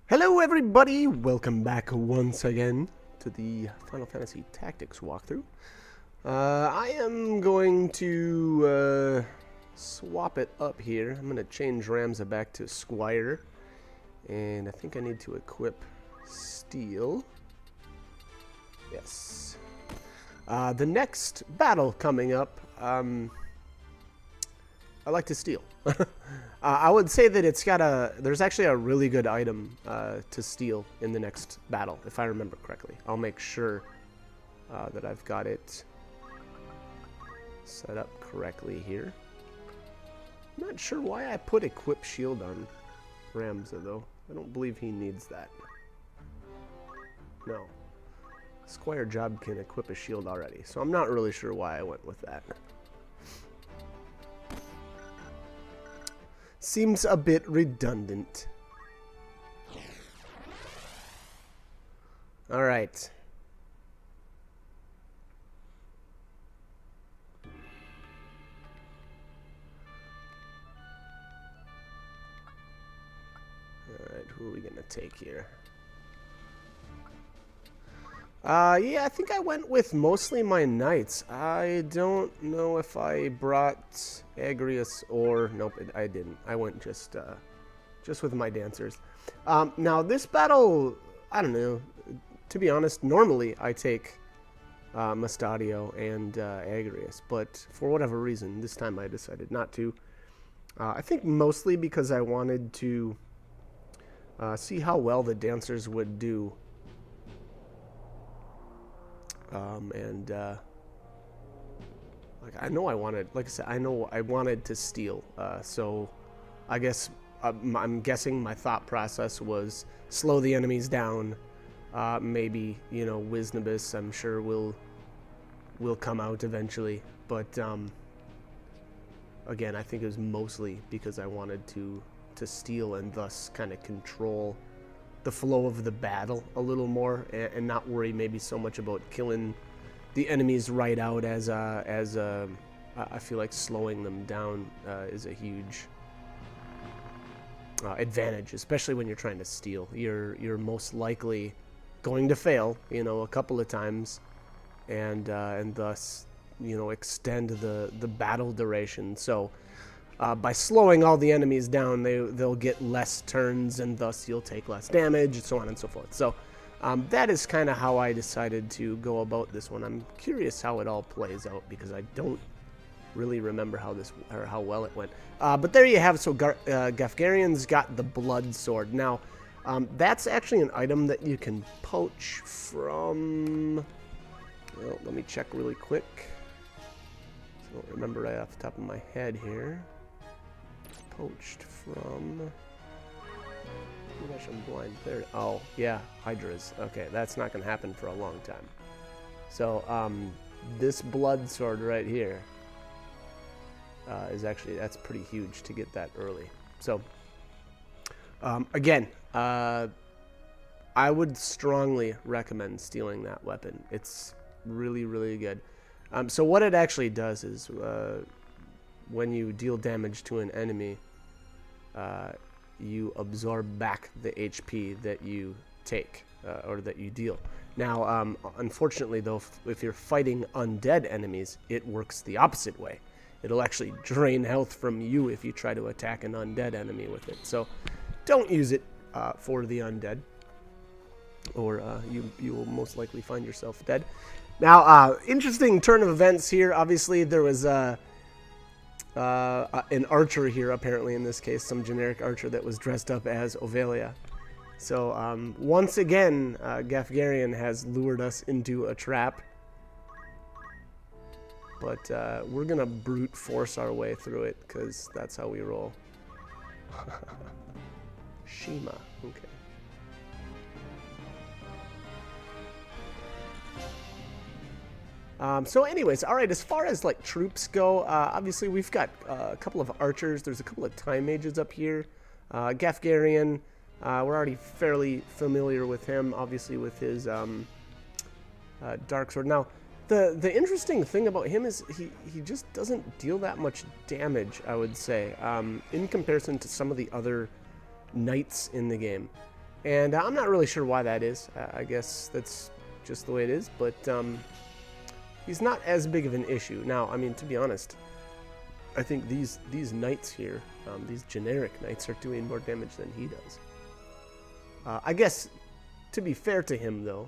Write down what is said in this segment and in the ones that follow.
Hello everybody, welcome back once again to the Final Fantasy Tactics walkthrough. I am going to swap it up here. I'm going to change Ramza back to Squire. And I think I need to equip Steel. Yes. The next battle coming up, I like to steal. I would say that it's got there's actually a really good item to steal in the next battle, if I remember correctly. I'll make sure that I've got it set up correctly here. I'm not sure why I put Equip Shield on Ramza, though. I don't believe he needs that. No. Squire Job can equip a shield already, so I'm not really sure why I went with that. Seems a bit redundant. All right. All right, who are we going to take here? Yeah, I think I went with mostly my knights. I don't know if I brought Agrius or... Nope, I didn't. I went just with my dancers. Now, this battle, I don't know. To be honest, normally I take Mustadio and Agrius, but for whatever reason, this time I decided not to. I think mostly because I wanted to see how well the dancers would do. Like I know I wanted, like I said, I know I wanted to steal. So I guess I'm guessing my thought process was slow the enemies down. Maybe, you know, Wisnabis, I'm sure will come out eventually. But again, I think it was mostly because I wanted to steal and thus kind of control the flow of the battle a little more, and not worry maybe so much about killing the enemies right out as I feel like slowing them down is a huge advantage, especially when you're trying to steal. You're most likely going to fail, you know, a couple of times, and thus, you know, extend the battle duration. So by slowing all the enemies down, they'll get less turns, and thus you'll take less damage, and so on and so forth. So that is kind of how I decided to go about this one. I'm curious how it all plays out, because I don't really remember how well it went. But there you have it. So Golgorand's got the Blood Sword. Now, that's actually an item that you can poach from... Well, let me check really quick. I don't remember right off the top of my head here. Poached from... Oh gosh, I'm blind. There. Oh, yeah, Hydras. Okay, that's not going to happen for a long time. So, this Blood Sword right here is actually, that's pretty huge to get that early. So, again, I would strongly recommend stealing that weapon. It's really, really good. So what it actually does is, when you deal damage to an enemy, you absorb back the HP that you take, or that you deal. Now, unfortunately, though, if you're fighting undead enemies, it works the opposite way. It'll actually drain health from you if you try to attack an undead enemy with it. So don't use it for the undead, or you will most likely find yourself dead. Now, interesting turn of events here. Obviously, there was an archer here, apparently, in this case, some generic archer that was dressed up as Ovelia. So, once again, Golgorand has lured us into a trap. But we're going to brute force our way through it, because that's how we roll. Shima, okay. So anyways, all right, as far as like troops go, obviously we've got a couple of archers. There's a couple of time mages up here. Golgorand, we're already fairly familiar with him, obviously with his dark sword. Now, the interesting thing about him is he just doesn't deal that much damage, I would say, in comparison to some of the other knights in the game. And I'm not really sure why that is. I guess that's just the way it is, but he's not as big of an issue. Now, I mean, to be honest, I think these knights here, these generic knights, are doing more damage than he does. I guess, to be fair to him, though,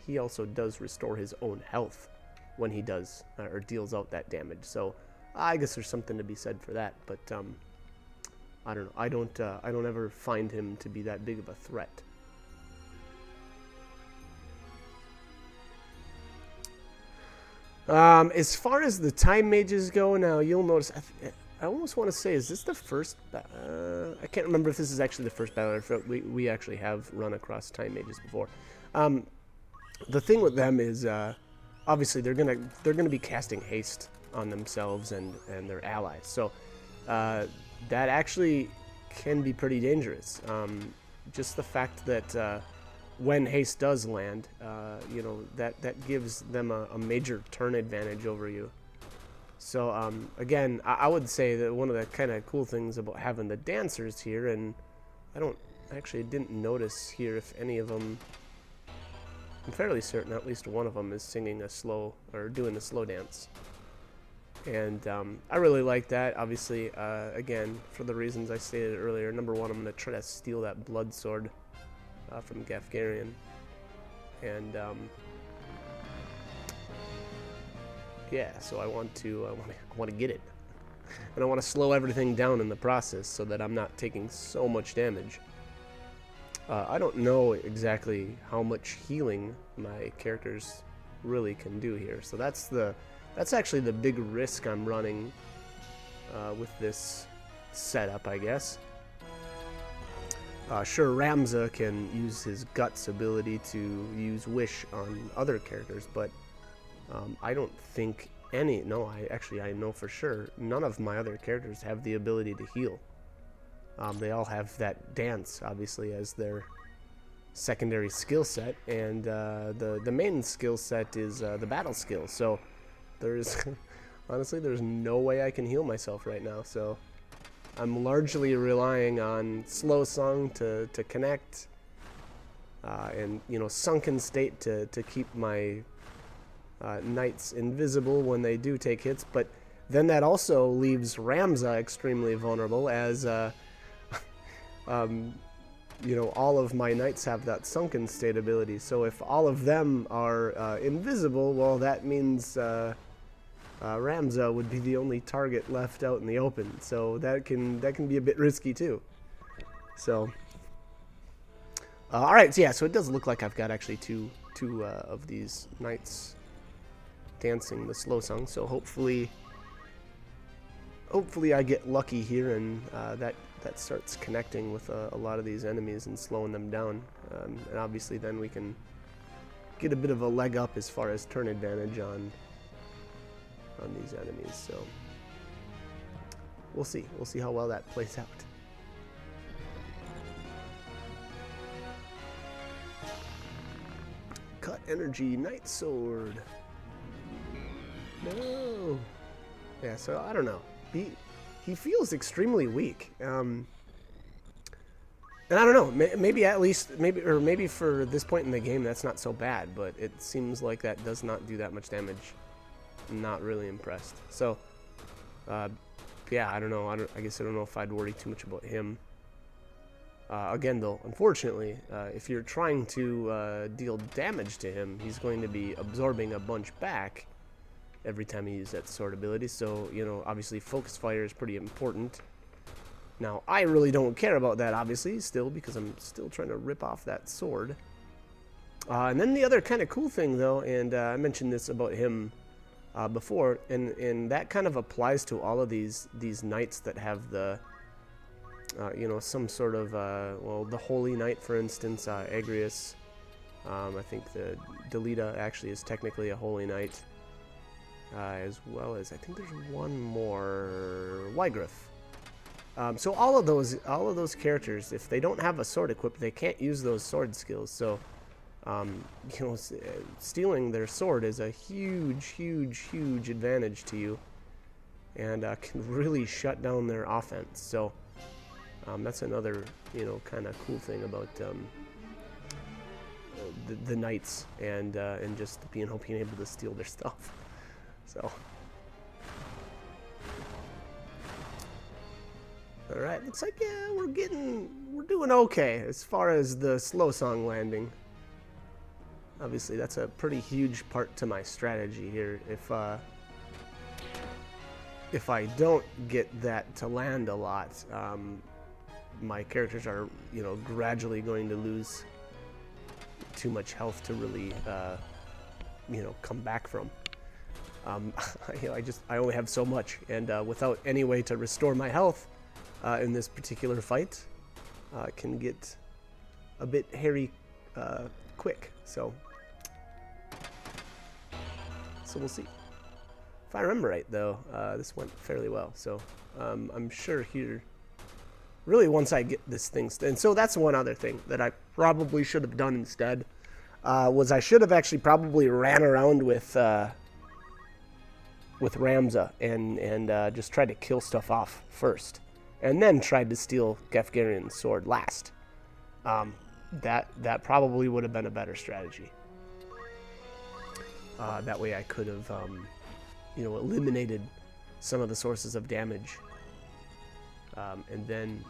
he also does restore his own health when he does or deals out that damage. So I guess there's something to be said for that. But I don't know. I don't ever find him to be that big of a threat. As far as the time mages go, now you'll notice. I almost want to say, is this the first? I can't remember if this is actually the first battle. Or if we actually have run across time mages before. The thing with them is, obviously they're gonna be casting haste on themselves and their allies. So that actually can be pretty dangerous. Just the fact that when haste does land, you know, that gives them a major turn advantage over you. So again, I would say that one of the kind of cool things about having the dancers here, and I didn't notice here if any of them. I'm fairly certain at least one of them is singing a slow, or doing a slow dance. And I really like that. Obviously, again, for the reasons I stated earlier. Number one, I'm going to try to steal that blood sword from Golgorand. And yeah, so I want to get it. And I want to slow everything down in the process so that I'm not taking so much damage. I don't know exactly how much healing my characters really can do here, so that's actually the big risk I'm running with this setup, I guess. Sure, Ramza can use his guts ability to use wish on other characters, but I don't think any. No, I know for sure none of my other characters have the ability to heal. They all have that dance, obviously, as their secondary skill set, and the main skill set is the battle skill. So there's honestly, there's no way I can heal myself right now. So I'm largely relying on slow song to connect, and you know, sunken state to keep my knights invisible when they do take hits. But then that also leaves Ramza extremely vulnerable, as you know, all of my knights have that sunken state ability. So if all of them are invisible, well, that means Ramza would be the only target left out in the open. So that can be a bit risky too. So all right, so yeah, so it does look like I've got actually two of these knights dancing the slow song. So hopefully I get lucky here, and that starts connecting with a lot of these enemies and slowing them down. And obviously then we can get a bit of a leg up as far as turn advantage on these enemies. So we'll see how well that plays out. Cut energy, Knight Sword. No. Yeah, so I don't know. He feels extremely weak. And I don't know, maybe for this point in the game that's not so bad, but it seems like that does not do that much damage. I'm not really impressed. So, yeah, I don't know. I guess I don't know if I'd worry too much about him. Again, though, unfortunately, if you're trying to deal damage to him, he's going to be absorbing a bunch back every time he uses that sword ability. So, you know, obviously focus fire is pretty important. Now, I really don't care about that, obviously, still, because I'm still trying to rip off that sword. And then the other kind of cool thing, though, and I mentioned this about him before, and that kind of applies to all of these knights that have the, you know, some sort of, well, the Holy Knight, for instance, Agrius. I think the Delita actually is technically a Holy Knight, as well as, I think there's one more, Wygriff. So all of those characters, if they don't have a sword equipped, they can't use those sword skills. So, you know, stealing their sword is a huge advantage to you, and can really shut down their offense. So, that's another, you know, kind of cool thing about the knights and just being able to steal their stuff. So. All right, looks like we're doing okay as far as the slow song landing. Obviously, that's a pretty huge part to my strategy here. If I don't get that to land a lot, my characters are, gradually going to lose too much health to really, come back from. I only have so much, and without any way to restore my health in this particular fight, it can get a bit hairy quick. So we'll see. If I remember right, though, this went fairly well. So I'm sure here, really, once I get this thing, and so that's one other thing that I probably should have done instead, was I should have actually probably ran around with Ramza and just tried to kill stuff off first, and then tried to steal Golgorand's sword last. That probably would have been a better strategy. That way I could have, eliminated some of the sources of damage. And then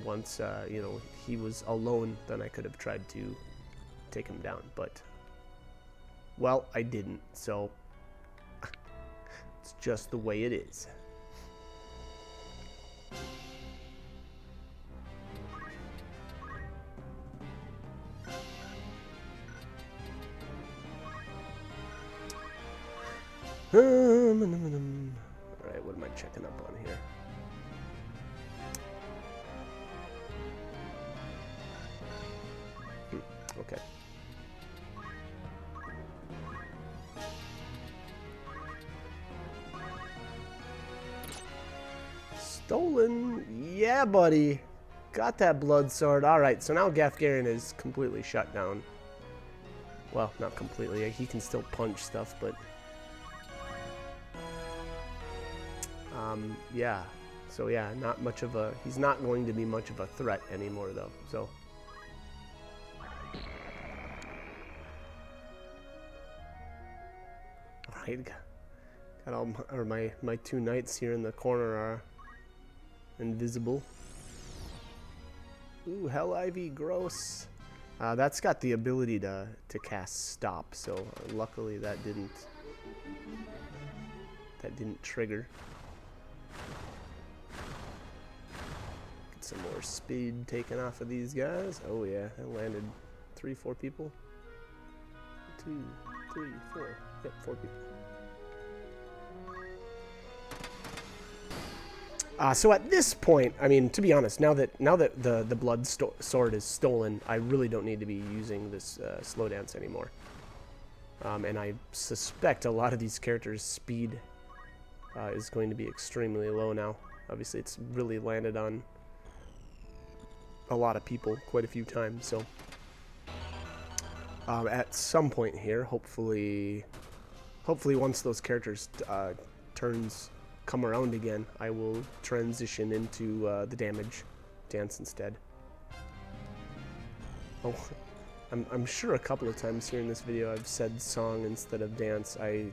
once, he was alone, then I could have tried to take him down. But, well, I didn't. So, it's just the way it is. Alright, what am I checking up on here? Okay. Stolen? Yeah, buddy. Got that blood sword. Alright, so now Golgorand is completely shut down. Well, not completely. He can still punch stuff, but... yeah. So yeah, not much of a... He's not going to be much of a threat anymore, though. So... Alright. Got all my two knights here in the corner are invisible. Ooh, Hell Ivy, gross. That's got the ability to cast stop, so luckily that didn't trigger. Get some more speed taken off of these guys. Oh yeah, that landed 3-4 people. 2, 3, 4. Yep, 4 people. So at this point, I mean, to be honest, now that the blood sword is stolen, I really don't need to be using this slow dance anymore. And I suspect a lot of these characters' speed is going to be extremely low now. Obviously, it's really landed on a lot of people quite a few times. So at some point here, hopefully once those characters' turns come around again, I will transition into the damage dance instead. Oh, I'm sure a couple of times here in this video I've said song instead of dance. I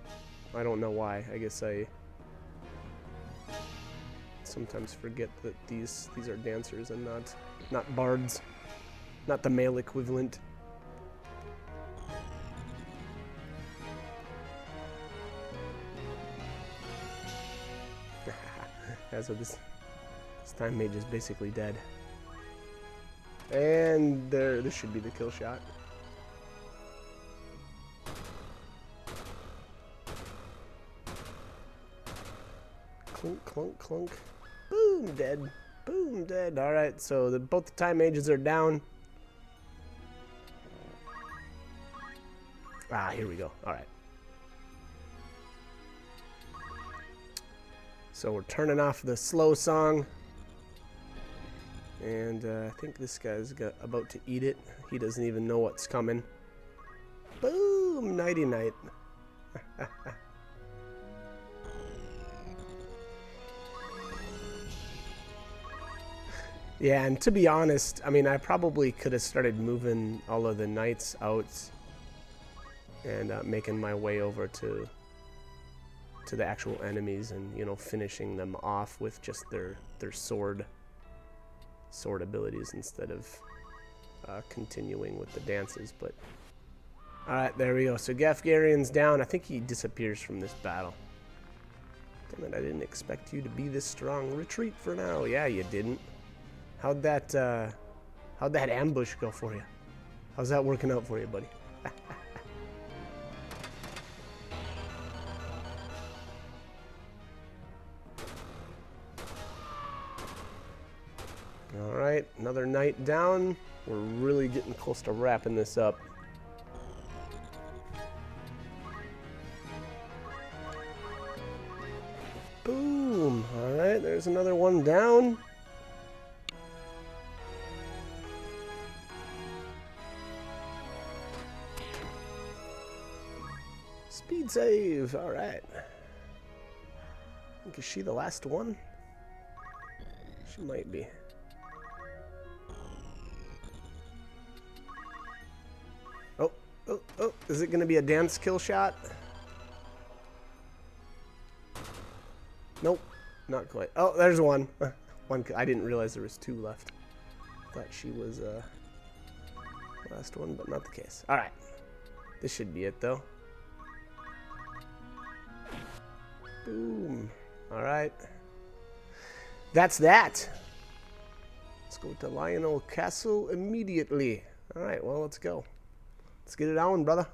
don't know why. I guess I sometimes forget that these are dancers and not bards, not the male equivalent. So this time mage is basically dead. And this should be the kill shot. Clunk, clunk, clunk. Boom, dead. Boom, dead. Alright, so both the time mages are down. Ah, here we go. Alright. So we're turning off the slow song, and I think this guy's about to eat it. He doesn't even know what's coming. Boom! Nighty night. Yeah, and to be honest, I mean, I probably could have started moving all of the knights out and making my way over to the actual enemies and, you know, finishing them off with just their sword abilities instead of continuing with the dances. But alright, there we go. So Gafgarian's down. I think he disappears from this battle. Damn it, I didn't expect you to be this strong. Retreat for now. Yeah, you didn't. How'd that ambush go for you? How's that working out for you, buddy? Alright, another knight down. We're really getting close to wrapping this up. Boom! Alright, there's another one down. Speed save! Alright. Is she the last one? She might be. Oh, is it going to be a dance kill shot? Nope, not quite. Oh, there's one. I didn't realize there was 2 left. Thought she was the last one, but not the case. All right, this should be it though. Boom. All right, that's that. Let's go to Lionel Castle immediately. All right, well, let's go. Let's get it on, brother.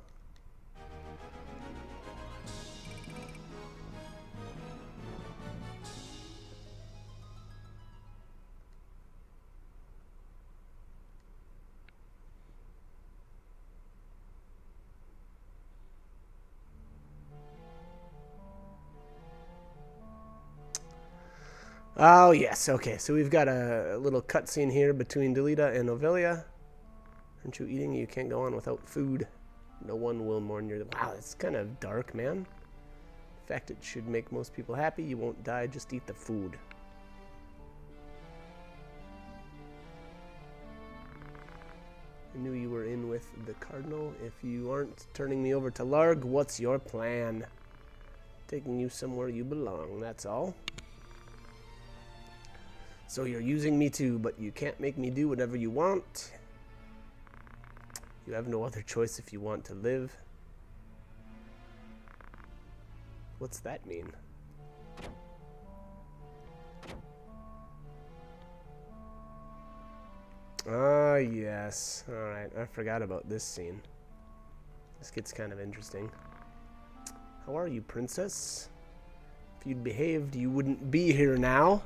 Oh, yes. Okay, so we've got a little cutscene here between Delita and Ovelia. Aren't you eating? You can't go on without food. No one will mourn your... Wow, it's kind of dark, man. In fact, it should make most people happy. You won't die, just eat the food. I knew you were in with the Cardinal. If you aren't turning me over to Larg, what's your plan? Taking you somewhere you belong, that's all. So you're using me too, but you can't make me do whatever you want. You have no other choice if you want to live. What's that mean? Ah, yes. Alright, I forgot about this scene. This gets kind of interesting. How are you, princess? If you'd behaved, you wouldn't be here now.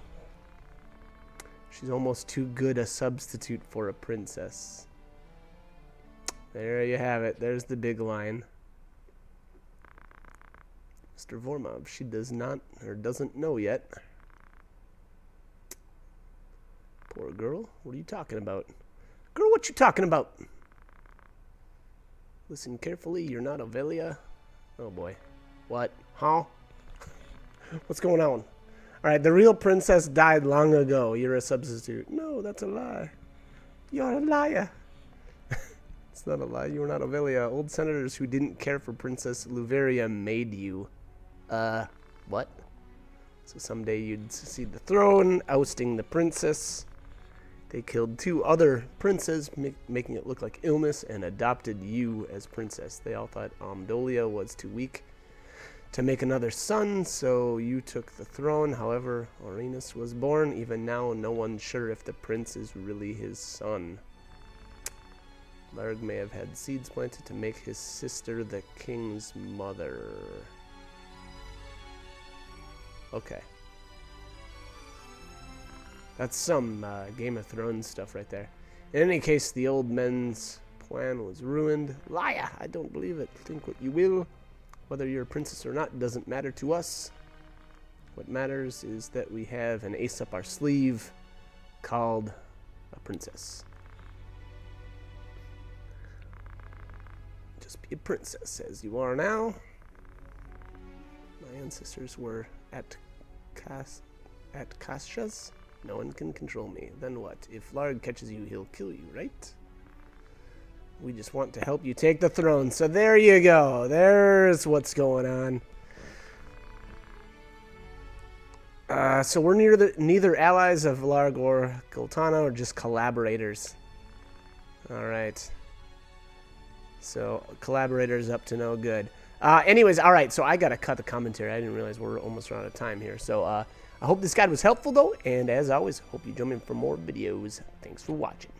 She's almost too good a substitute for a princess. There you have it. There's the big line. Mr. Vormov, she does not, or doesn't know yet. Poor girl. What are you talking about? Girl, what you talking about? Listen carefully. You're not Ovelia. Oh, boy. What? Huh? What's going on? All right, the real princess died long ago. You're a substitute. No, that's a lie. You're a liar. It's not a lie. You were not Ovelia. Old senators who didn't care for Princess Luveria made you. What? So someday you'd succeed the throne, ousting the princess. They killed 2 other princes, making it look like illness, and adopted you as princess. They all thought Amdolia was too weak to make another son, so you took the throne. However, Orinus was born. Even now, no one's sure if the prince is really his son. Larg may have had seeds planted to make his sister the king's mother. Okay. That's some Game of Thrones stuff right there. In any case, the old men's plan was ruined. Liar! I don't believe it. Think what you will. Whether you're a princess or not doesn't matter to us. What matters is that we have an ace up our sleeve called a princess. Just be a princess as you are now. My ancestors were at Kasha's. No one can control me. Then what? If Larg catches you, he'll kill you, right? We just want to help you take the throne. So there you go. There's what's going on. So we're neither allies of Larg or Goltana, or just collaborators. Alright. So, collaborators up to no good. Anyways, alright, so I gotta cut the commentary. I didn't realize we're almost out of time here. So, I hope this guide was helpful, though. And as always, hope you join me for more videos. Thanks for watching.